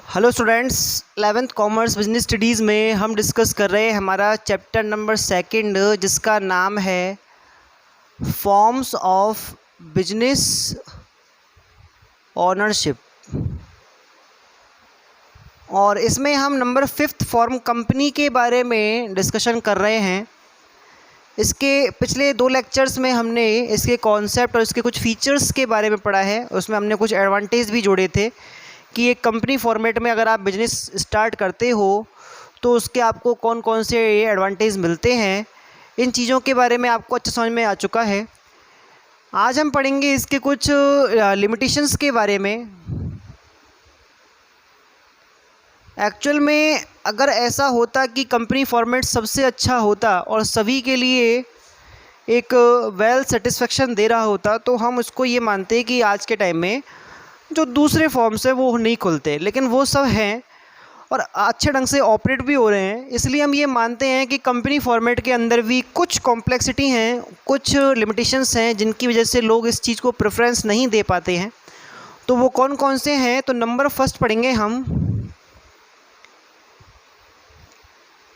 Hello students, 11th commerce business studies में हम discuss कर रहे हैं हमारा चैप्टर नंबर 2 जिसका नाम है फॉर्म्स ऑफ बिजनेस ओनरशिप। और इसमें हम नंबर 5th फॉर्म कंपनी के बारे में डिस्कशन कर रहे हैं। इसके पिछले 2 लेक्चर्स में हमने इसके कॉन्सेप्ट और इसके कुछ फीचर्स के बारे में पढ़ा है। उसमें हमने कुछ एडवांटेज भी जोड़े थे कि एक कंपनी फॉर्मेट में अगर आप बिज़नेस स्टार्ट करते हो तो उसके आपको कौन कौन से एडवांटेज मिलते हैं। इन चीज़ों के बारे में आपको अच्छा समझ में आ चुका है। आज हम पढ़ेंगे इसके कुछ लिमिटेशंस के बारे में। एक्चुअल में अगर ऐसा होता कि कंपनी फॉर्मेट सबसे अच्छा होता और सभी के लिए एक वेल सेटिस्फेक्शन दे रहा होता तो हम उसको ये मानते कि आज के टाइम में जो दूसरे फॉर्म्स हैं वो नहीं खुलते, लेकिन वो सब हैं और अच्छे ढंग से ऑपरेट भी हो रहे हैं। इसलिए हम ये मानते हैं कि कंपनी फॉर्मेट के अंदर भी कुछ कॉम्प्लेक्सिटी हैं, कुछ लिमिटेशंस हैं जिनकी वजह से लोग इस चीज़ को प्रेफरेंस नहीं दे पाते हैं। तो वो कौन कौन से हैं? तो नंबर फर्स्ट पढ़ेंगे हम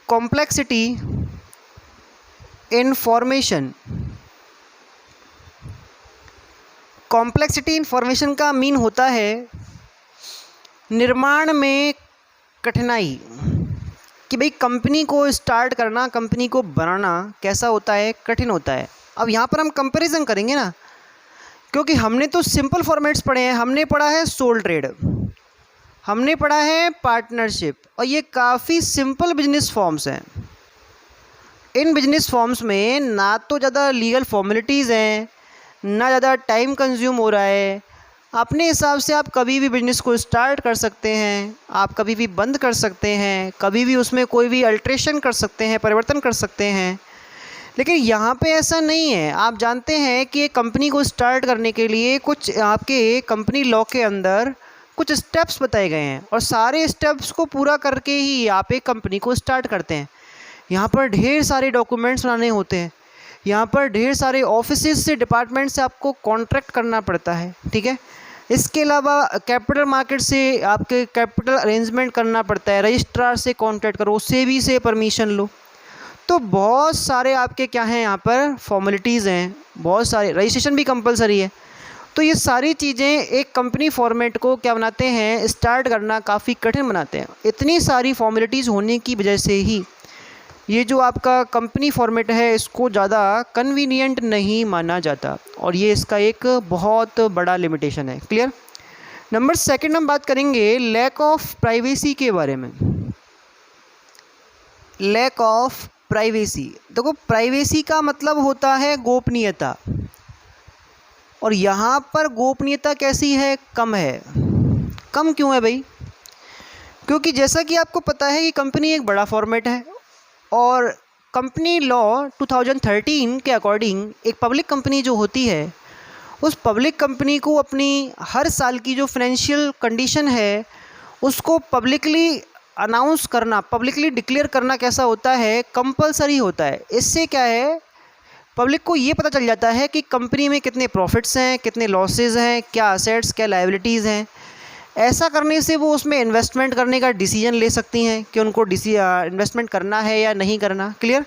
complexity in formation. Complexity information का मीन होता है निर्माण में कठिनाई, कि भाई कंपनी को स्टार्ट करना, कंपनी को बनाना कैसा होता है, कठिन होता है। अब यहाँ पर हम कंपैरिजन करेंगे ना, क्योंकि हमने तो सिंपल फॉर्मेट्स पढ़े हैं। हमने पढ़ा है सोल ट्रेड, हमने पढ़ा है पार्टनरशिप, और ये काफ़ी सिंपल बिजनेस फॉर्म्स हैं। इन बिजनेस फॉर्म्स में ना तो ज़्यादा लीगल फॉर्मेलिटीज़ हैं, ना ज़्यादा टाइम कंज्यूम हो रहा है। अपने हिसाब से आप कभी भी बिजनेस को स्टार्ट कर सकते हैं, आप कभी भी बंद कर सकते हैं, कभी भी उसमें कोई भी अल्ट्रेशन कर सकते हैं, परिवर्तन कर सकते हैं। लेकिन यहाँ पे ऐसा नहीं है। आप जानते हैं कि एक कंपनी को स्टार्ट करने के लिए कुछ आपके कंपनी लॉ के अंदर कुछ स्टेप्स बताए गए हैं, और सारे स्टेप्स को पूरा करके ही आप एक कंपनी को स्टार्ट करते हैं। यहाँ पर ढेर सारे डॉक्यूमेंट्स बनाने होते हैं, यहाँ पर ढेर सारे ऑफिसेज से, डिपार्टमेंट से आपको कॉन्ट्रैक्ट करना पड़ता है, ठीक है। इसके अलावा कैपिटल मार्केट से आपके कैपिटल अरेंजमेंट करना पड़ता है, रजिस्ट्रार से कॉन्ट्रैक्ट करो, सेबी से परमिशन लो। तो बहुत सारे आपके क्या हैं यहाँ पर फॉर्मेलिटीज़ हैं, बहुत सारे, रजिस्ट्रेशन भी कंपलसरी है। तो ये सारी चीज़ें एक कंपनी फॉर्मेट को क्या बनाते हैं, स्टार्ट करना काफ़ी कठिन बनाते हैं। इतनी सारी फॉर्मेलिटीज़ होने की वजह से ही ये जो आपका कंपनी फॉर्मेट है इसको ज़्यादा कन्वीनियंट नहीं माना जाता, और ये इसका एक बहुत बड़ा लिमिटेशन है। क्लियर? नंबर 2 हम बात करेंगे लैक ऑफ प्राइवेसी के बारे में। लैक ऑफ प्राइवेसी, देखो प्राइवेसी का मतलब होता है गोपनीयता, और यहाँ पर गोपनीयता कैसी है? कम है। कम क्यों है भाई? क्योंकि जैसा कि आपको पता है कि कंपनी एक बड़ा फॉर्मेट है, और कंपनी लॉ 2013 के अकॉर्डिंग एक पब्लिक कंपनी जो होती है, उस पब्लिक कंपनी को अपनी हर साल की जो फाइनेंशियल कंडीशन है उसको पब्लिकली अनाउंस करना, पब्लिकली डिक्लेयर करना कैसा होता है? कंपलसरी होता है। इससे क्या है, पब्लिक को ये पता चल जाता है कि कंपनी में कितने प्रॉफिट्स हैं, कितने लॉसेस हैं, क्या असेट्स, क्या लायबिलिटीज़ हैं। ऐसा करने से वो उसमें इन्वेस्टमेंट करने का डिसीजन ले सकती हैं कि उनको इन्वेस्टमेंट करना है या नहीं करना। क्लियर?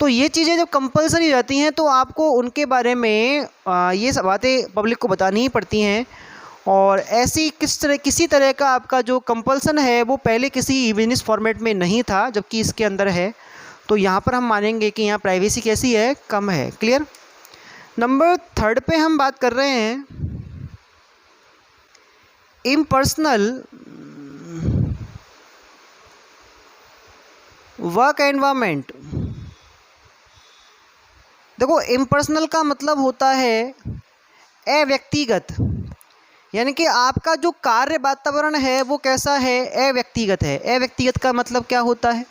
तो ये चीज़ें जब कंपलसरी हो जाती हैं तो आपको उनके बारे में ये सब बातें पब्लिक को बतानी ही पड़ती हैं। और ऐसी किसी तरह का आपका जो कंपल्सन है वो पहले किसी बिजनेस फॉर्मेट में नहीं था, जबकि इसके अंदर है। तो यहाँ पर हम मानेंगे कि यहाँ प्राइवेसी कैसी है? कम है। क्लियर? नंबर 3 पे हम बात कर रहे हैं इम्पर्सनल वर्क एनवायरनमेंट। देखो इम्पर्सनल का मतलब होता है अव्यक्तिगत, यानी कि आपका जो कार्य वातावरण है वो कैसा है? अव्यक्तिगत है। अव्यक्तिगत का मतलब क्या होता है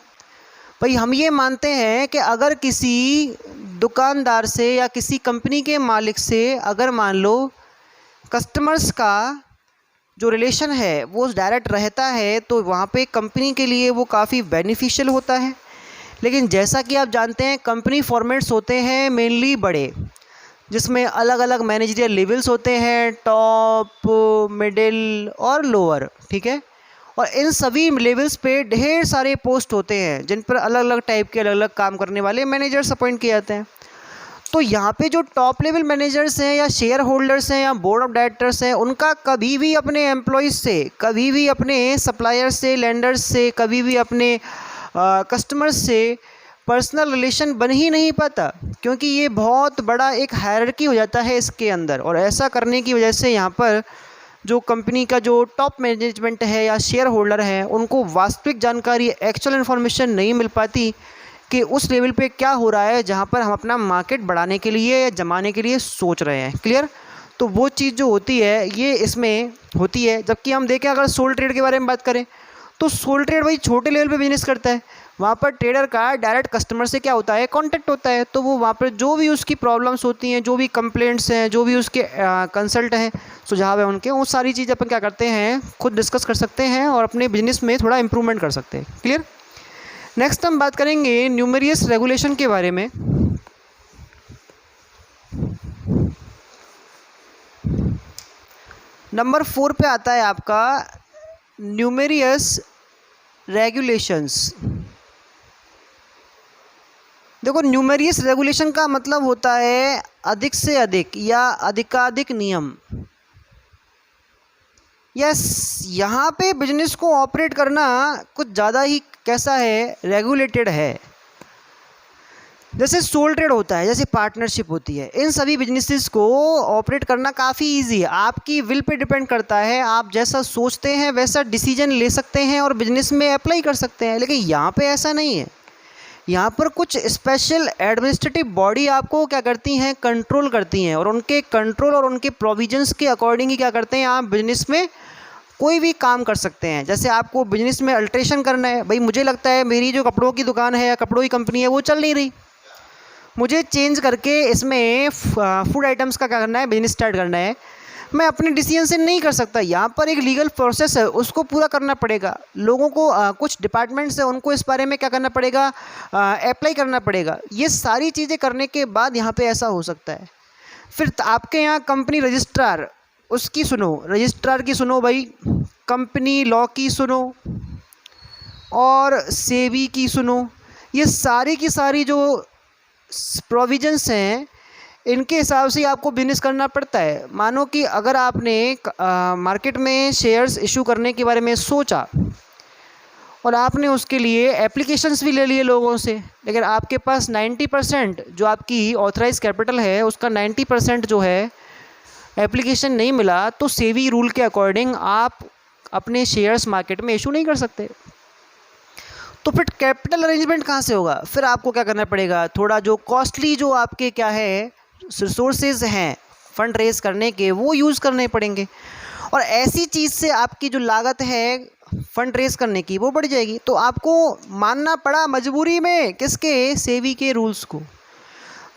भाई? हम ये मानते हैं कि अगर किसी दुकानदार से या किसी कंपनी के मालिक से अगर मान लो कस्टमर्स का जो रिलेशन है वो डायरेक्ट रहता है तो वहाँ पे कंपनी के लिए वो काफ़ी बेनिफिशियल होता है। लेकिन जैसा कि आप जानते हैं कंपनी फॉर्मेट्स होते हैं मेनली बड़े, जिसमें अलग अलग मैनेजरियल लेवल्स होते हैं, टॉप, मिडिल और लोअर, ठीक है। और इन सभी लेवल्स पे ढेर सारे पोस्ट होते हैं जिन पर अलग अलग टाइप के अलग अलग काम करने वाले मैनेजर्स अपॉइंट किए जाते हैं। तो यहाँ पे जो टॉप लेवल मैनेजर्स हैं या शेयर होल्डर्स हैं या बोर्ड ऑफ डायरेक्टर्स हैं, उनका कभी भी अपने एम्प्लॉयज़ से, कभी भी अपने सप्लायर्स से, लेंडर्स से, कभी भी अपने कस्टमर्स से पर्सनल रिलेशन बन ही नहीं पाता, क्योंकि ये बहुत बड़ा एक हायरार्की हो जाता है इसके अंदर। और ऐसा करने की वजह से यहाँ पर जो कंपनी का जो टॉप मैनेजमेंट है या शेयर होल्डर है, उनको वास्तविक जानकारी, एक्चुअल इन्फॉर्मेशन नहीं मिल पाती कि उस लेवल पे क्या हो रहा है जहाँ पर हम अपना मार्केट बढ़ाने के लिए या जमाने के लिए सोच रहे हैं। क्लियर? तो वो चीज़ जो होती है ये इसमें होती है। जबकि हम देखें अगर सोल ट्रेड के बारे में बात करें तो सोल ट्रेड भाई छोटे लेवल पे बिजनेस करता है। वहाँ पर ट्रेडर का डायरेक्ट कस्टमर से क्या होता है, कांटेक्ट होता है। तो वो वहाँ पर जो भी उसकी प्रॉब्लम्स होती हैं, जो भी कंप्लेंट्स हैं, जो भी उसके कंसल्ट हैं, सुझाव है उनके, वो सारी चीज़ अपन क्या करते हैं, खुद डिस्कस कर सकते हैं और अपने बिजनेस में थोड़ा इंप्रूवमेंट कर सकते हैं। क्लियर? नेक्स्ट हम बात करेंगे न्यूमेरियस रेगुलेशन के बारे में। नंबर 4 पे आता है आपका न्यूमेरियस रेगुलेशंस। देखो, न्यूमेरियस रेगुलेशन का मतलब होता है अधिक से अधिक या अधिकाधिक नियम। यस, यहाँ पे बिजनेस को ऑपरेट करना कुछ ज़्यादा ही कैसा है, रेगुलेटेड है। जैसे सोल ट्रेड होता है, जैसे पार्टनरशिप होती है, इन सभी बिजनेसेस को ऑपरेट करना काफ़ी इजी है। आपकी विल पे डिपेंड करता है, आप जैसा सोचते हैं वैसा डिसीजन ले सकते हैं और बिजनेस में अप्लाई कर सकते हैं। लेकिन यहाँ पे ऐसा नहीं है। यहाँ पर कुछ स्पेशल एडमिनिस्ट्रेटिव बॉडी आपको क्या करती हैं, कंट्रोल करती हैं, और उनके कंट्रोल और उनके प्रोविजंस के अकॉर्डिंग ही क्या करते हैं, आप बिजनेस में कोई भी काम कर सकते हैं। जैसे आपको बिजनेस में अल्ट्रेशन करना है, भाई मुझे लगता है मेरी जो कपड़ों की दुकान है या कपड़ों की कंपनी है वो चल नहीं रही, मुझे चेंज करके इसमें फूड आइटम्स का क्या करना है, बिजनेस स्टार्ट करना है। मैं अपने डिसीजन से नहीं कर सकता, यहाँ पर एक लीगल प्रोसेस है, उसको पूरा करना पड़ेगा। लोगों को कुछ डिपार्टमेंट्स है उनको इस बारे में क्या करना पड़ेगा, अप्लाई करना पड़ेगा। ये सारी चीज़ें करने के बाद यहाँ पे ऐसा हो सकता है। फिर आपके यहाँ कंपनी रजिस्ट्रार, उसकी सुनो, रजिस्ट्रार की सुनो भाई, कंपनी लॉ की सुनो और सेबी की सुनो। ये सारी की सारी जो प्रोविजंस हैं इनके हिसाब से आपको बिजनेस करना पड़ता है। मानो कि अगर आपने मार्केट में शेयर्स इशू करने के बारे में सोचा और आपने उसके लिए एप्लीकेशंस भी ले लिए लोगों से, लेकिन आपके पास 90% जो आपकी ऑथराइज कैपिटल है उसका 90% जो है एप्लीकेशन नहीं मिला, तो सेबी रूल के अकॉर्डिंग आप अपने शेयर्स मार्केट में इशू नहीं कर सकते। तो फिर कैपिटल अरेंजमेंट कहाँ से होगा? फिर आपको क्या करना पड़ेगा, थोड़ा जो कॉस्टली जो आपके क्या है रिसोर्सेज हैं फंड रेज करने के, वो यूज़ करने पड़ेंगे। और ऐसी चीज़ से आपकी जो लागत है फंड रेज करने की वो बढ़ जाएगी। तो आपको मानना पड़ा मजबूरी में किसके, सेबी के रूल्स को।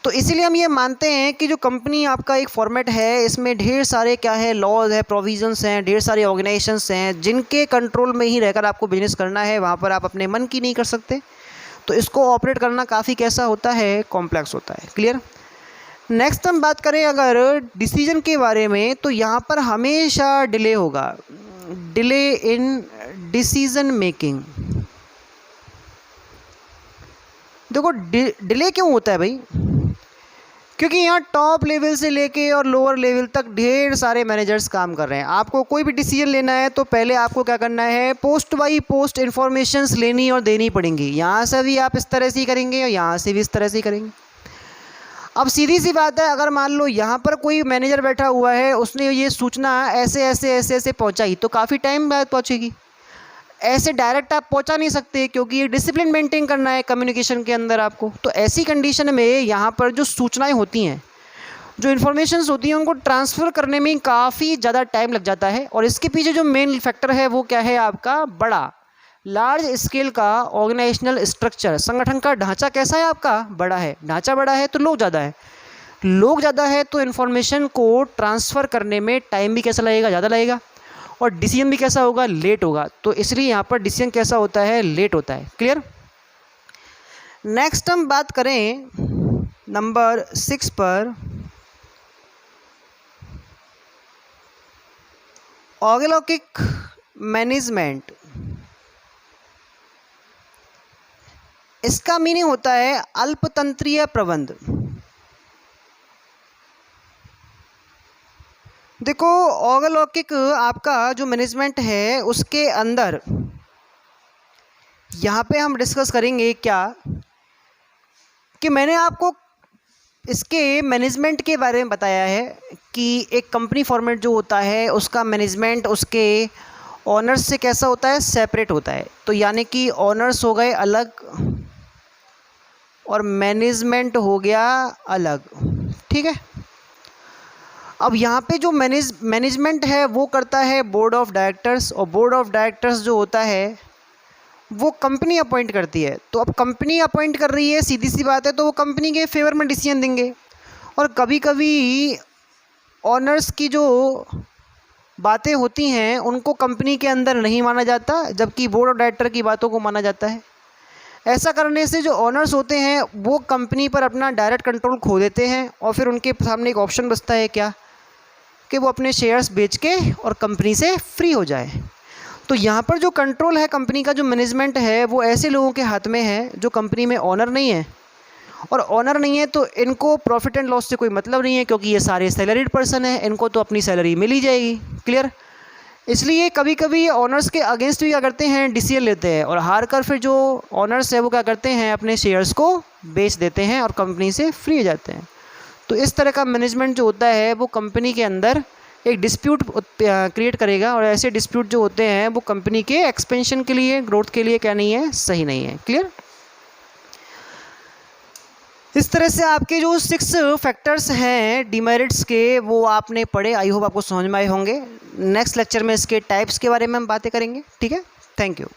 तो इसीलिए हम ये मानते हैं कि जो कंपनी आपका एक फॉर्मेट है, इसमें ढेर सारे क्या है, लॉज है, प्रोविजंस हैं, ढेर सारे ऑर्गेनाइजेशंस हैं जिनके कंट्रोल में ही रहकर आपको बिजनेस करना है। वहाँ पर आप अपने मन की नहीं कर सकते। तो इसको ऑपरेट करना काफ़ी कैसा होता है, कॉम्प्लेक्स होता है। क्लियर? नेक्स्ट हम बात करें अगर डिसीजन के बारे में, तो यहाँ पर हमेशा डिले होगा, डिले इन डिसीजन मेकिंग। देखो डिले क्यों होता है भाई, क्योंकि यहाँ टॉप लेवल से लेके और लोअर लेवल तक ढेर सारे मैनेजर्स काम कर रहे हैं। आपको कोई भी डिसीजन लेना है तो पहले आपको क्या करना है, पोस्ट बाई पोस्ट इन्फॉर्मेशंस लेनी और देनी पड़ेंगी। यहाँ से भी आप इस तरह से ही करेंगे और यहाँ से भी इस तरह से ही करेंगे। अब सीधी सी बात है, अगर मान लो यहाँ पर कोई मैनेजर बैठा हुआ है, उसने ये सूचना ऐसे ऐसे ऐसे ऐसे पहुँचाई तो काफ़ी टाइम बाद पहुँचेगी। ऐसे डायरेक्ट आप पहुंचा नहीं सकते, क्योंकि ये डिसिप्लिन मेंटेन करना है कम्युनिकेशन के अंदर आपको। तो ऐसी कंडीशन में यहाँ पर जो सूचनाएं होती हैं, जो इन्फॉर्मेशंस होती हैं, उनको ट्रांसफ़र करने में काफ़ी ज़्यादा टाइम लग जाता है। और इसके पीछे जो मेन फैक्टर है वो क्या है, आपका बड़ा लार्ज स्केल का ऑर्गेनाइजेशनल स्ट्रक्चर, संगठन का ढांचा कैसा है, आपका बड़ा है। ढांचा बड़ा है तो लोग ज़्यादा है, लोग ज़्यादा है तो इन्फॉर्मेशन को ट्रांसफ़र करने में टाइम भी कैसा लगेगा, ज़्यादा लगेगा, और डिसीजन भी कैसा होगा, लेट होगा। तो इसलिए यहाँ पर डिसीजन कैसा होता है, लेट होता है। क्लियर? नेक्स्ट हम बात करें नंबर 6 पर, ऑर्गेलॉजिक मैनेजमेंट। इसका मीनिंग होता है अल्पतंत्रीय प्रबंध। देखो औगलौकिक आपका जो मैनेजमेंट है उसके अंदर यहाँ पे हम डिस्कस करेंगे क्या कि मैंने आपको इसके मैनेजमेंट के बारे में बताया है कि एक कंपनी फॉर्मेट जो होता है उसका मैनेजमेंट उसके ऑनर्स से कैसा होता है, सेपरेट होता है। तो यानी कि ऑनर्स हो गए अलग और मैनेजमेंट हो गया अलग, ठीक है। अब यहाँ पे जो मैनेजमेंट है वो करता है बोर्ड ऑफ डायरेक्टर्स, और बोर्ड ऑफ डायरेक्टर्स जो होता है वो कंपनी अपॉइंट करती है। तो अब कंपनी अपॉइंट कर रही है, सीधी सी बात है, तो वो कंपनी के फेवर में डिसीजन देंगे। और कभी कभी ऑनर्स की जो बातें होती हैं उनको कंपनी के अंदर नहीं माना जाता, जबकि बोर्ड ऑफ डायरेक्टर की बातों को माना जाता है। ऐसा करने से जो ऑनर्स होते हैं वो कंपनी पर अपना डायरेक्ट कंट्रोल खो देते हैं, और फिर उनके सामने एक ऑप्शन बचता है क्या, कि वो अपने शेयर्स बेच के और कंपनी से फ्री हो जाए। तो यहाँ पर जो कंट्रोल है कंपनी का, जो मैनेजमेंट है, वो ऐसे लोगों के हाथ में है जो कंपनी में ऑनर नहीं है। और ऑनर नहीं है तो इनको प्रॉफिट एंड लॉस से कोई मतलब नहीं है, क्योंकि ये सारे सैलरीड पर्सन है, इनको तो अपनी सैलरी मिल ही जाएगी। क्लियर। इसलिए कभी कभी ऑनर्स के अगेंस्ट भी क्या करते हैं, डिसीजन लेते हैं, और हार कर फिर जो ऑनर्स है वो क्या करते हैं, अपने शेयर्स को बेच देते हैं और कंपनी से फ्री हो जाते हैं। तो इस तरह का मैनेजमेंट जो होता है वो कंपनी के अंदर एक डिस्प्यूट क्रिएट करेगा, और ऐसे डिस्प्यूट जो होते हैं वो कंपनी के एक्सपेंशन के लिए, ग्रोथ के लिए क्या नहीं है, सही नहीं है। क्लियर। इस तरह से आपके जो 6 फैक्टर्स हैं डीमेरिट्स के वो आपने पढ़े, आई होप आपको समझ में आए होंगे। नेक्स्ट लेक्चर में इसके टाइप्स के बारे में हम बातें करेंगे, ठीक है। Thank you.